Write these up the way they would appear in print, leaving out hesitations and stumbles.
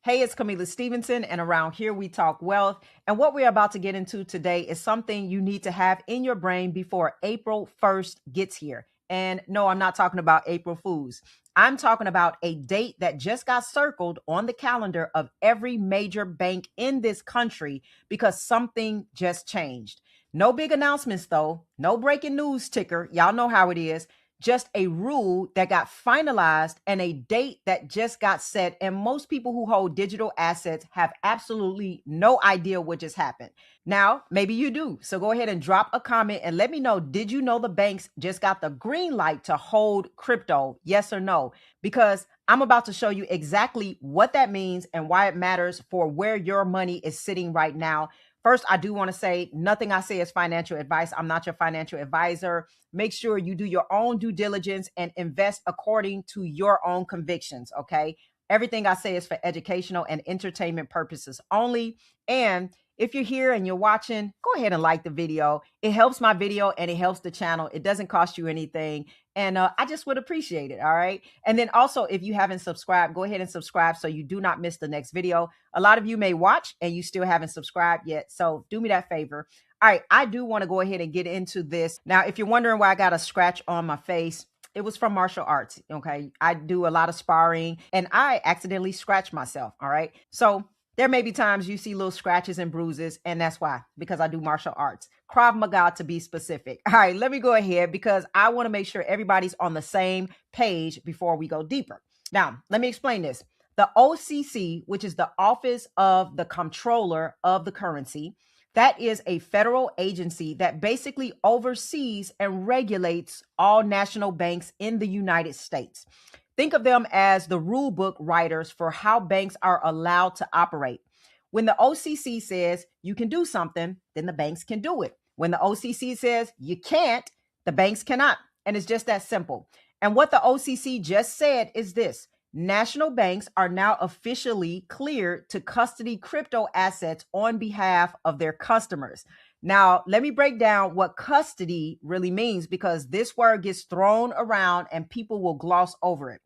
Hey, it's Camila Stevenson, and around here we talk wealth. And what we're about to get into today is something you need to have in your brain before April 1st gets here. And no, I'm not talking about April Fools. I'm talking about a date that just got circled on the calendar of every major bank in this country because something just changed. No big announcements, though. No breaking news ticker. Y'all know how it is. Just a rule that got finalized and a date that just got set. And most people who hold digital assets have absolutely no idea what just happened. Now, maybe you do. So go ahead and drop a comment and let me know, did you know the banks just got the green light to hold crypto? Yes or no? Because I'm about to show you exactly what that means and why it matters for where your money is sitting right now. First, I do want to say nothing I say is financial advice. I'm not your financial advisor. Make sure you do your own due diligence and invest according to your own convictions, okay? Everything I say is for educational and entertainment purposes only. And if you're here and you're watching, go ahead and like the video. It helps my video and it helps the channel. It doesn't cost you anything. And I just would appreciate it, all right? And then also, if you haven't subscribed, go ahead and subscribe so you do not miss the next video. A lot of you may watch and you still haven't subscribed yet, so do me that favor. All right, I do want to go ahead and get into this. Now, if you're wondering why I got a scratch on my face, it was from martial arts, okay? I do a lot of sparring and I accidentally scratched myself, all right? So there may be times you see little scratches and bruises, and that's why, because I do martial arts. Krav Maga to be specific. All right, let me go ahead because I want to make sure everybody's on the same page before we go deeper. Now, let me explain this. The OCC, which is the Office of the Comptroller of the Currency, that is a federal agency that basically oversees and regulates all national banks in the United States. Think of them as the rule book writers for how banks are allowed to operate. When the OCC says you can do something, then the banks can do it. When the OCC says you can't, the banks cannot. And it's just that simple. And what the OCC just said is this: national banks are now officially cleared to custody crypto assets on behalf of their customers. Now, let me break down what custody really means, because this word gets thrown around and people will gloss over it.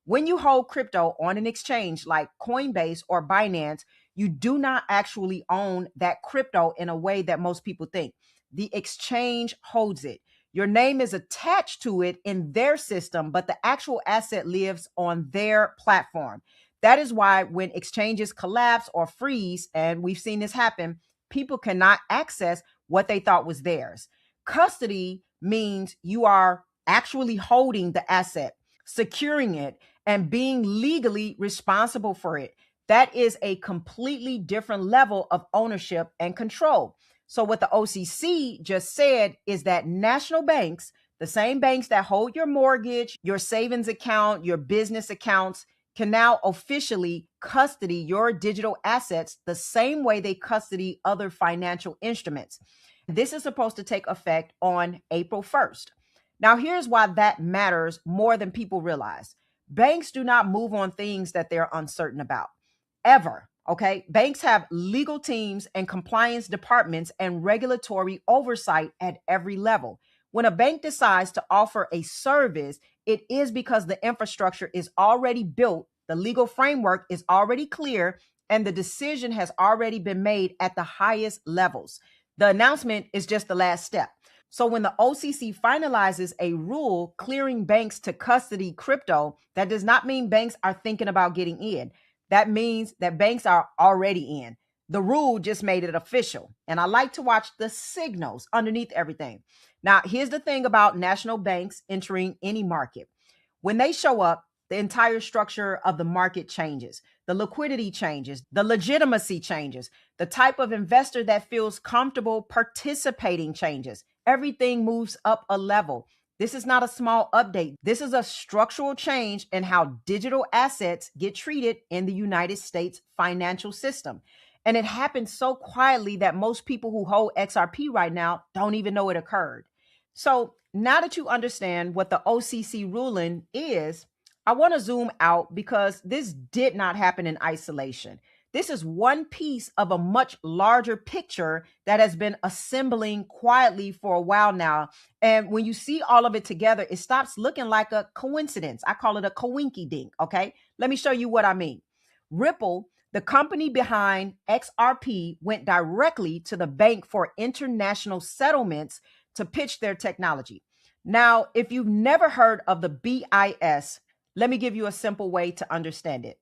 When you hold crypto on an exchange like Coinbase or Binance, you do not actually own that crypto in a way that most people think. The exchange holds it. Your name is attached to it in their system, but the actual asset lives on their platform. That is why when exchanges collapse or freeze, and we've seen this happen, people cannot access what they thought was theirs. Custody means you are actually holding the asset, securing it, and being legally responsible for it. That is a completely different level of ownership and control. So what the OCC just said is that national banks, the same banks that hold your mortgage, your savings account, your business accounts, can now officially custody your digital assets the same way they custody other financial instruments. This is supposed to take effect on April 1st. Now, here's why that matters more than people realize. Banks do not move on things that they're uncertain about, ever. Okay. Banks have legal teams and compliance departments and regulatory oversight at every level. When a bank decides to offer a service, it is because the infrastructure is already built, the legal framework is already clear, and the decision has already been made at the highest levels. The announcement is just the last step. So when the OCC finalizes a rule clearing banks to custody crypto, that does not mean banks are thinking about getting in. That means that banks are already in. The rule just made it official. And I like to watch the signals underneath everything. Now, here's the thing about national banks entering any market. When they show up, the entire structure of the market changes. The liquidity changes. The legitimacy changes. The type of investor that feels comfortable participating changes. Everything moves up a level. This is not a small update. This is a structural change in how digital assets get treated in the United States financial system. And it happened so quietly that most people who hold XRP right now don't even know it occurred. So now that you understand what the OCC ruling is, I want to zoom out because this did not happen in isolation. This is one piece of a much larger picture that has been assembling quietly for a while now. And when you see all of it together, it stops looking like a coincidence. I call it a coinky dink. Okay, let me show you what I mean. Ripple, The company behind XRP went directly to the Bank for International Settlements to pitch their technology. Now, if you've never heard of the BIS, let me give you a simple way to understand it.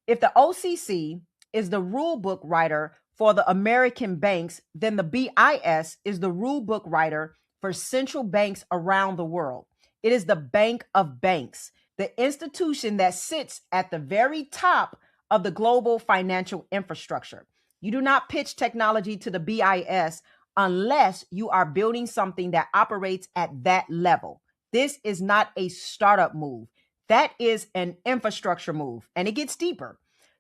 If the OCC is the rule book writer for the American banks, then the BIS is the rule book writer for central banks around the world. It is the bank of banks, the institution that sits at the very top of the global financial infrastructure. You do not pitch technology to the BIS unless you are building something that operates at that level. This is not a startup move. That is an infrastructure move, and it gets deeper.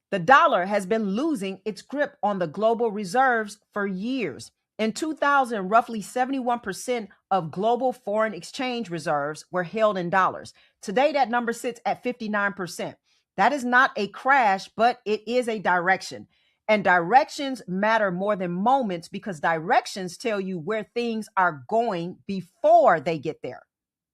The dollar has been losing its grip on the global reserves for years. In 2000, roughly 71% of global foreign exchange reserves were held in dollars. Today, that number sits at 59%. That is not a crash, but it is a direction. And directions matter more than moments because directions tell you where things are going before they get there.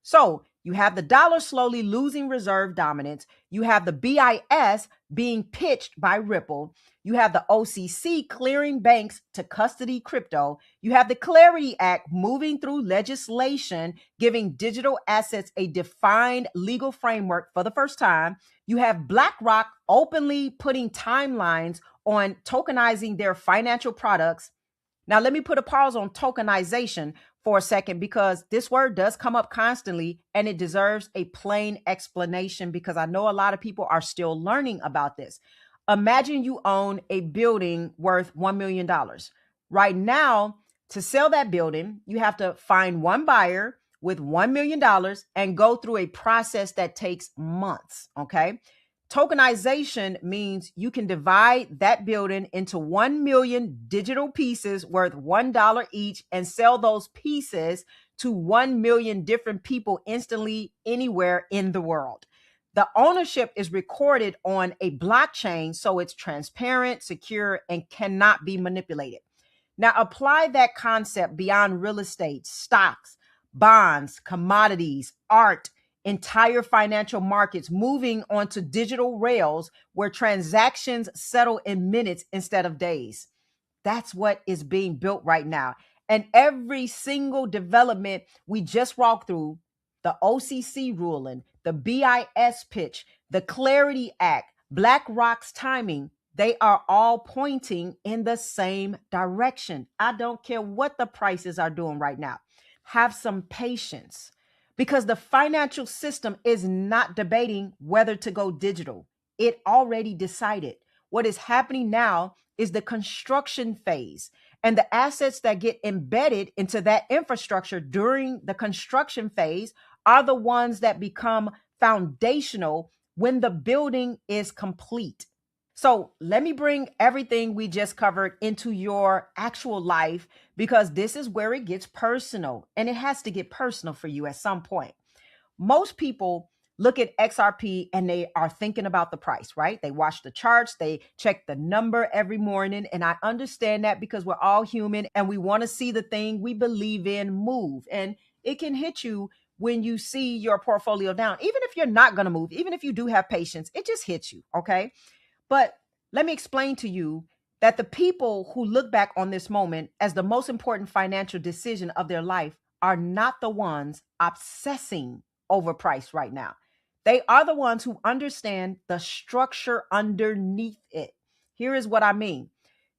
So you have the dollar slowly losing reserve dominance. You have the BIS being pitched by Ripple. You have the OCC clearing banks to custody crypto. You have the Clarity Act moving through legislation, giving digital assets a defined legal framework for the first time. You have BlackRock openly putting timelines on tokenizing their financial products. Now, let me put a pause on tokenization for a second because this word does come up constantly and it deserves a plain explanation because I know a lot of people are still learning about this. Imagine you own a building worth $1 million. Right now, to sell that building, you have to find one buyer with $1 million and go through a process that takes months, okay? Tokenization means you can divide that building into 1 million digital pieces worth $1 each and sell those pieces to 1 million different people instantly anywhere in the world. The ownership is recorded on a blockchain, so it's transparent, secure, and cannot be manipulated. Now, apply that concept beyond real estate, stocks, bonds, commodities, art, entire financial markets moving onto digital rails where transactions settle in minutes instead of days. That's what is being built right now. And every single development we just walked through, the OCC ruling, the BIS pitch, the Clarity Act, BlackRock's timing, they are all pointing in the same direction. I don't care what the prices are doing right now. Have some patience because the financial system is not debating whether to go digital. It already decided. What is happening now is the construction phase, and the assets that get embedded into that infrastructure during the construction phase are the ones that become foundational when the building is complete. So let me bring everything we just covered into your actual life because this is where it gets personal, and it has to get personal for you at some point. Most people look at XRP and they are thinking about the price, right? They watch the charts, they check the number every morning. And I understand that because we're all human and we want to see the thing we believe in move. And it can hit you when you see your portfolio down. Even if you're not going to move, even if you do have patience, it just hits you, okay? But let me explain to you that the people who look back on this moment as the most important financial decision of their life are not the ones obsessing over price right now. They are the ones who understand the structure underneath it. Here is what I mean.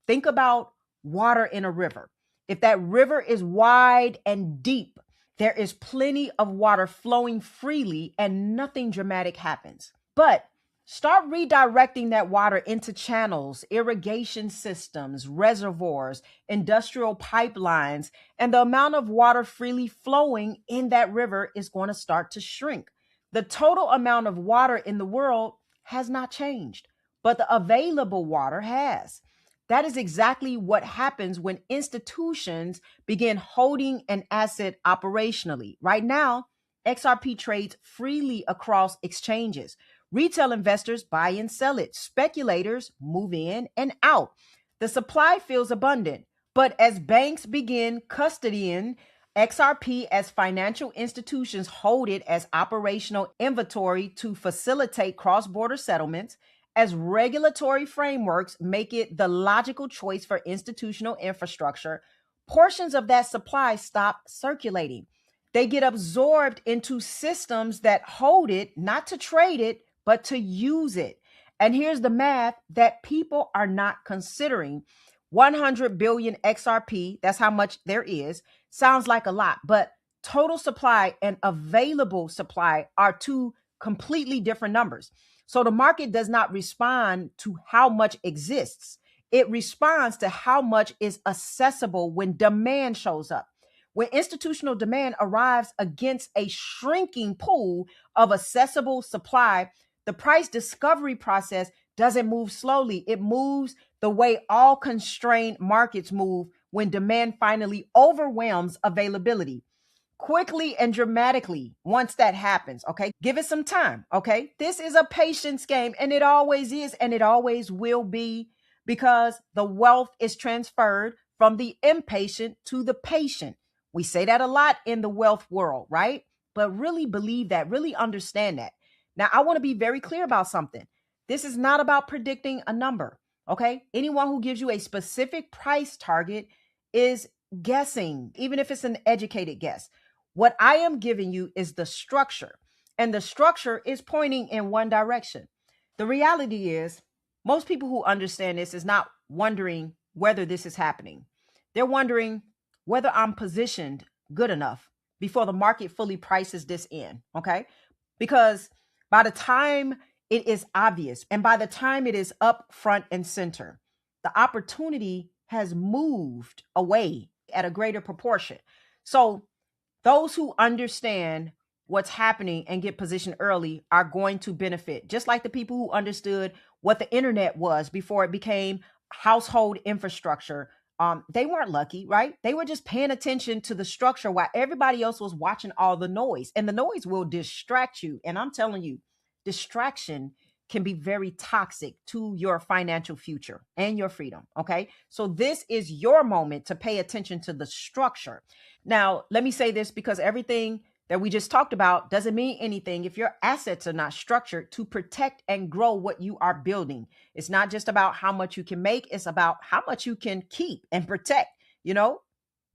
Think about water in a river. If that river is wide and deep, there is plenty of water flowing freely and nothing dramatic happens. But start redirecting that water into channels, irrigation systems, reservoirs, industrial pipelines, and the amount of water freely flowing in that river is going to start to shrink. The total amount of water in the world has not changed, but the available water has. That is exactly what happens when institutions begin holding an asset operationally. Right now, XRP trades freely across exchanges. Retail investors buy and sell it. Speculators move in and out. The supply feels abundant, but as banks begin custodying XRP as financial institutions hold it as operational inventory to facilitate cross-border settlements, As regulatory frameworks make it the logical choice for institutional infrastructure, portions of that supply stop circulating. They get absorbed into systems that hold it, not to trade it, but to use it. And here's the math that people are not considering. 100 billion XRP, that's how much there is, sounds like a lot, but total supply and available supply are two completely different numbers. So the market does not respond to how much exists. It responds to how much is accessible when demand shows up. When institutional demand arrives against a shrinking pool of accessible supply, the price discovery process doesn't move slowly. It moves the way all constrained markets move when demand finally overwhelms availability quickly and dramatically once that happens. Okay. Give it some time. Okay. This is a patience game, and it always is, and it always will be, because the wealth is transferred from the impatient to the patient. We say that a lot in the wealth world, right? But really believe that, really understand that. Now, I want to be very clear about something. This is not about predicting a number. Okay. Anyone who gives you a specific price target is guessing, even if it's an educated guess. What I am giving you is the structure, and the structure is pointing in one direction. The reality is, most people who understand this is not wondering whether this is happening. They're wondering whether I'm positioned good enough before the market fully prices this in, okay? Because by the time it is obvious and by the time it is up front and center, the opportunity has moved away at a greater proportion. So those who understand what's happening and get positioned early are going to benefit, just like the people who understood what the internet was before it became household infrastructure. They weren't lucky, right? They were just paying attention to the structure while everybody else was watching all the noise. And the noise will distract you. And I'm telling you, distraction can be very toxic to your financial future and your freedom. Okay. So this is your moment to pay attention to the structure. Now, let me say this, because everything that we just talked about doesn't mean anything if your assets are not structured to protect and grow what you are building. It's not just about how much you can make, it's about how much you can keep and protect,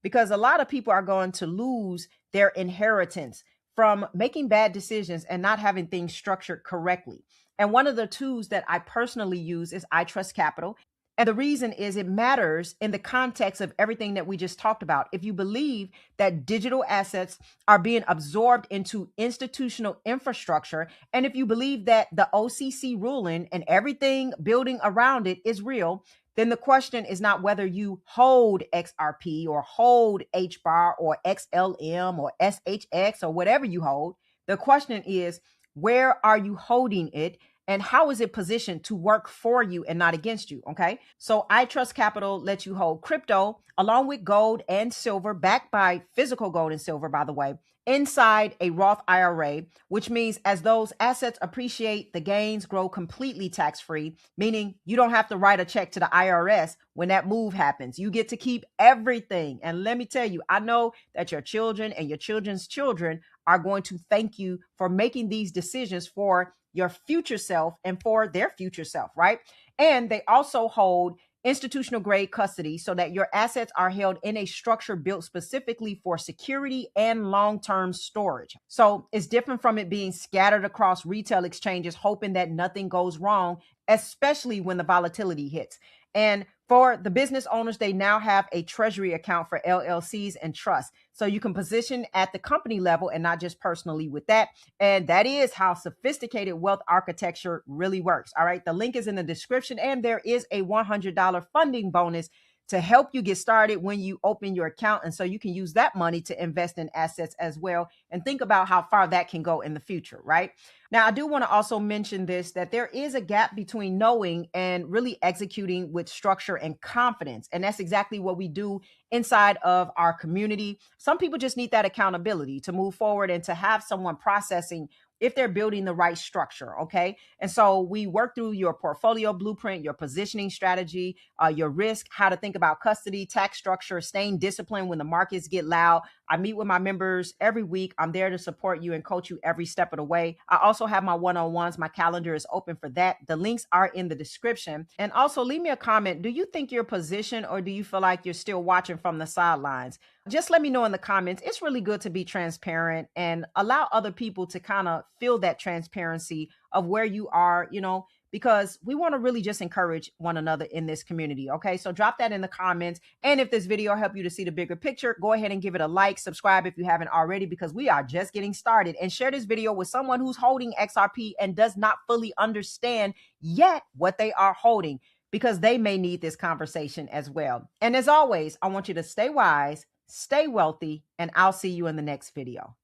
because a lot of people are going to lose their inheritance from making bad decisions and not having things structured correctly. And one of the tools that I personally use is I Trust Capital. And the reason is it matters in the context of everything that we just talked about. If you believe that digital assets are being absorbed into institutional infrastructure, and if you believe that the OCC ruling and everything building around it is real, then the question is not whether you hold XRP or hold HBAR or XLM or SHX or whatever you hold. The question is, where are you holding it? And how is it positioned to work for you and not against you? Okay. So I Trust Capital lets you hold crypto along with gold and silver, backed by physical gold and silver, by the way, inside a Roth IRA, which means as those assets appreciate, the gains grow completely tax-free, meaning you don't have to write a check to the IRS when that move happens. You get to keep everything. And let me tell you, I know that your children and your children's children are going to thank you for making these decisions for your future self and for their future self, right? And they also hold institutional grade custody so that your assets are held in a structure built specifically for security and long-term storage. So it's different from it being scattered across retail exchanges, hoping that nothing goes wrong, especially when the volatility hits. And for the business owners, they now have a treasury account for LLCs and trusts. So you can position at the company level and not just personally with that. And that is how sophisticated wealth architecture really works. All right. The link is in the description, and there is a $100 funding bonus to help you get started when you open your account. And so you can use that money to invest in assets as well, and think about how far that can go in the future, right? Now, I do want to also mention this, that there is a gap between knowing and really executing with structure and confidence. And that's exactly what we do inside of our community. Some people just need that accountability to move forward and to have someone processing if they're building the right structure. Okay. And so we work through your portfolio blueprint, your positioning strategy, your risk, how to think about custody, tax structure, staying disciplined when the markets get loud. I meet with my members every week. I'm there to support you and coach you every step of the way. I also have my one-on-ones. My calendar is open for that. The links are in the description. And also leave me a comment. Do you think you're positioned, or do you feel like you're still watching from the sidelines? Just let me know in the comments. It's really good to be transparent and allow other people to kind of feel that transparency of where you are, because we want to really just encourage one another in this community. Okay. So drop that in the comments. And if this video helped you to see the bigger picture, go ahead and give it a like, subscribe if you haven't already, because we are just getting started, and share this video with someone who's holding XRP and does not fully understand yet what they are holding, because they may need this conversation as well. And as always, I want you to stay wise, stay wealthy, and I'll see you in the next video.